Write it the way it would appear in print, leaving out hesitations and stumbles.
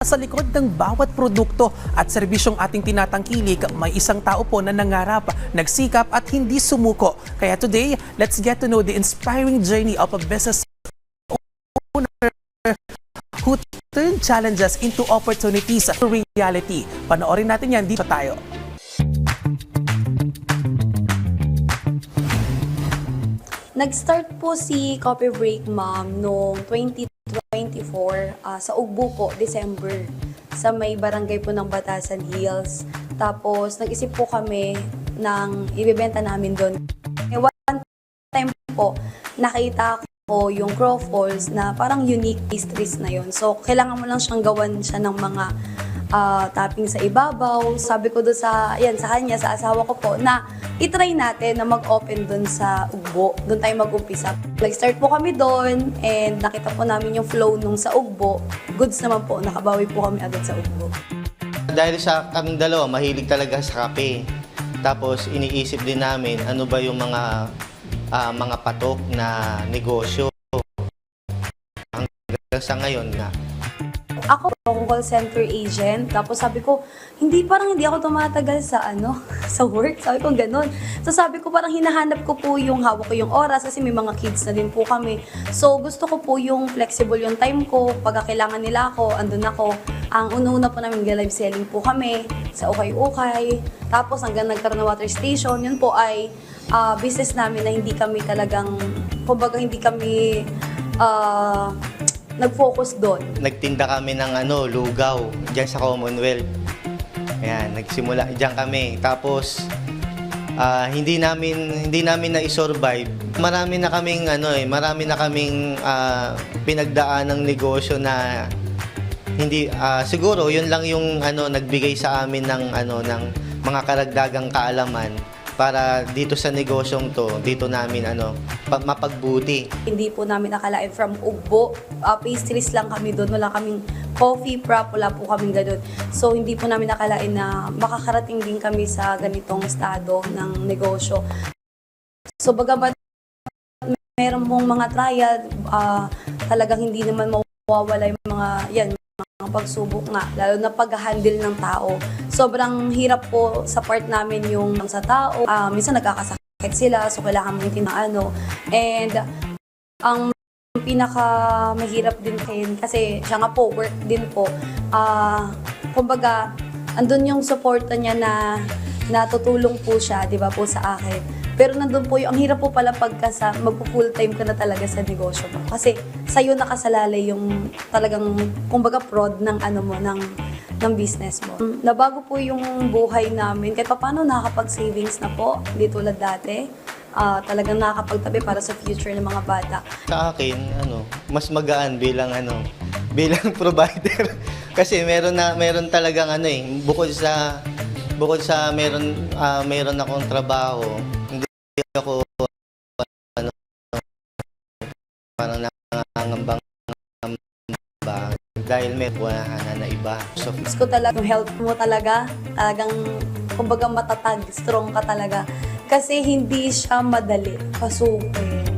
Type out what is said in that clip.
Sa likod ng bawat produkto at serbisyong ating tinatangkilik, may isang tao po na nangarap, nagsikap at hindi sumuko. Kaya today, let's get to know the inspiring journey of a business owner who turned challenges into opportunities to reality. Panoorin natin yan, dito tayo. Nag-start po si Coffee Break Ma'am noong 2024 sa Ugbo po, December, sa may barangay po ng Batasan Hills. Tapos nag-isip po kami ng ibebenta namin doon. One time po, nakita ko yung Croffles na parang unique pastries na yon. So, kailangan mo lang siyang gawan siya ng mga topping sa ibabaw. Sabi ko doon sa kanya, sa asawa ko po, na itry natin na mag-open doon sa Ugbo. Doon tayo mag-umpisa. Nag-start po kami doon and nakita po namin yung flow nung sa Ugbo. Goods naman po, nakabawi po kami agad sa Ugbo. Dahil sa kaming dalawa, mahilig talaga sa kape. Tapos iniisip din namin ano ba yung mga patok na negosyo. Hanggang sa ngayon nga. Ako, akong call center agent. Tapos sabi ko, parang hindi ako tumatagal sa sa work. Sabi ko, ganun. So sabi ko, parang hinahanap ko po yung hawak ko yung oras kasi may mga kids na din po kami. So gusto ko po yung flexible yung time ko. Pagka kailangan nila ako, andun ako. Ang una-una po namin live selling po kami sa Ukay-Ukay. Tapos hanggang nagkaroon ng water station, yun po ay business namin na hindi kami talagang, kumbaga hindi kami nag-focus doon. Nagtinda kami ng lugaw diyan sa Commonwealth. Ayan, nagsimula diyan kami. Tapos hindi namin na-survive. Marami na kaming pinagdaan ng negosyo na hindi siguro yun lang yung nagbigay sa amin ng mga karagdagang kaalaman para dito sa negosyong to, dito namin mapagbuti. Hindi po namin nakalain from Ugbo. Pastries lang kami doon. Wala kaming coffee prop, wala po kaming ganun. So, hindi po namin nakalain na makakarating din kami sa ganitong estado ng negosyo. So, bagamat meron pong mga trial, talagang hindi naman mawawala yung mga pagsubok nga, lalo na pag-handle ng tao. Sobrang hirap po sa part namin yung sa tao. Minsan nagkakasakit sila, so kailangan mo yung And ang pinaka-mahirap din kasi siya nga po, work din po. Kumbaga, andun yung suporta niya na natutulong po siya, di ba po, sa akin. Pero nandun po ang hirap po pala pagka magpo-full time ka na talaga sa negosyo mo. Kasi sa'yo nakasalalay yung talagang, kumbaga, prod ng ng business mo. Nabago po yung buhay namin. Kahit paano nakakapag-savings na po, hindi tulad dati. Talagang nakakapagtabi para sa future ng mga bata. Sa akin, mas magaan bilang provider. Kasi meron talagang bukod sa meron akong trabaho, hindi ako parang nangangambang dahil may buwanan na iba. So, Gusto ko talaga, yung health mo talagang kumbaga matatag, strong ka talaga. Kasi hindi siya madali pasukin.